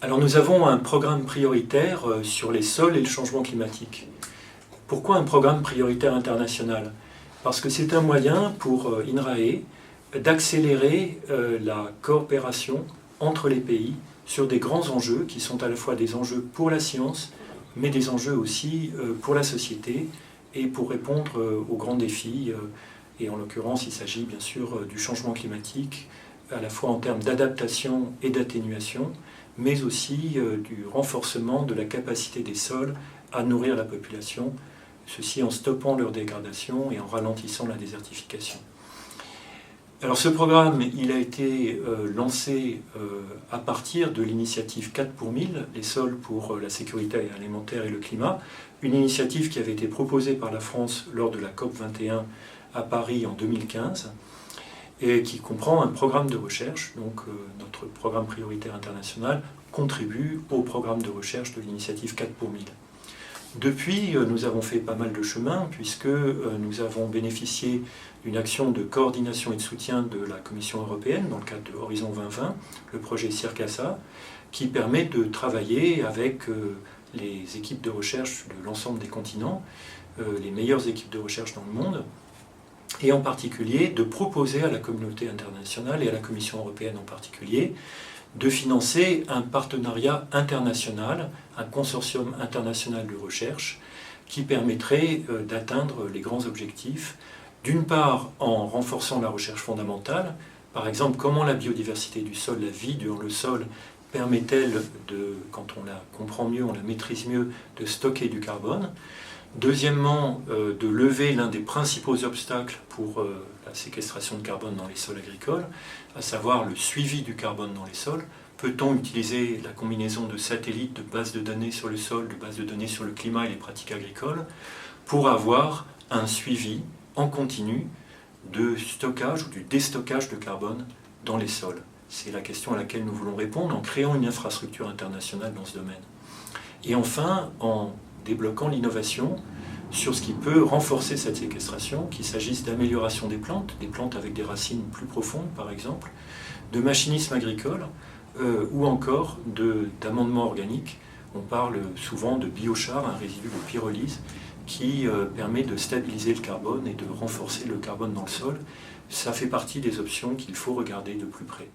Alors nous avons un programme prioritaire sur les sols et le changement climatique. Pourquoi un programme prioritaire international? Parce que c'est un moyen pour INRAE d'accélérer la coopération entre les pays sur des grands enjeux qui sont à la fois des enjeux pour la science, mais des enjeux aussi pour la société et pour répondre aux grands défis. Et en l'occurrence, il s'agit bien sûr du changement climatique, à la fois en termes d'adaptation et d'atténuation, mais aussi du renforcement de la capacité des sols à nourrir la population, ceci en stoppant leur dégradation et en ralentissant la désertification. Alors ce programme, il a été lancé à partir de l'initiative 4 pour 1000, les sols pour la sécurité alimentaire et le climat, une initiative qui avait été proposée par la France lors de la COP 21 à Paris en 2015, et qui comprend un programme de recherche. Donc notre programme prioritaire international contribue au programme de recherche de l'initiative 4 pour 1000. Depuis, nous avons fait pas mal de chemin, puisque nous avons bénéficié d'une action de coordination et de soutien de la Commission européenne dans le cadre de Horizon 2020, le projet CIRCASA, qui permet de travailler avec les équipes de recherche de l'ensemble des continents, les meilleures équipes de recherche dans le monde, et en particulier de proposer à la communauté internationale et à la Commission européenne en particulier de financer un partenariat international, un consortium international de recherche qui permettrait d'atteindre les grands objectifs, d'une part en renforçant la recherche fondamentale, par exemple comment la biodiversité du sol, la vie dans le sol, permet-elle, quand on la comprend mieux, on la maîtrise mieux, de stocker du carbone. Deuxièmement, de lever l'un des principaux obstacles pour la séquestration de carbone dans les sols agricoles, à savoir le suivi du carbone dans les sols. Peut-on utiliser la combinaison de satellites, de bases de données sur le sol, de bases de données sur le climat et les pratiques agricoles, pour avoir un suivi en continu de stockage ou du déstockage de carbone dans les sols? C'est la question à laquelle nous voulons répondre en créant une infrastructure internationale dans ce domaine. Et enfin, en débloquant l'innovation sur ce qui peut renforcer cette séquestration, qu'il s'agisse d'amélioration des plantes avec des racines plus profondes par exemple, de machinisme agricole ou encore d'amendement organique. On parle souvent de biochar, un résidu de pyrolyse qui permet de stabiliser le carbone et de renforcer le carbone dans le sol. Ça fait partie des options qu'il faut regarder de plus près.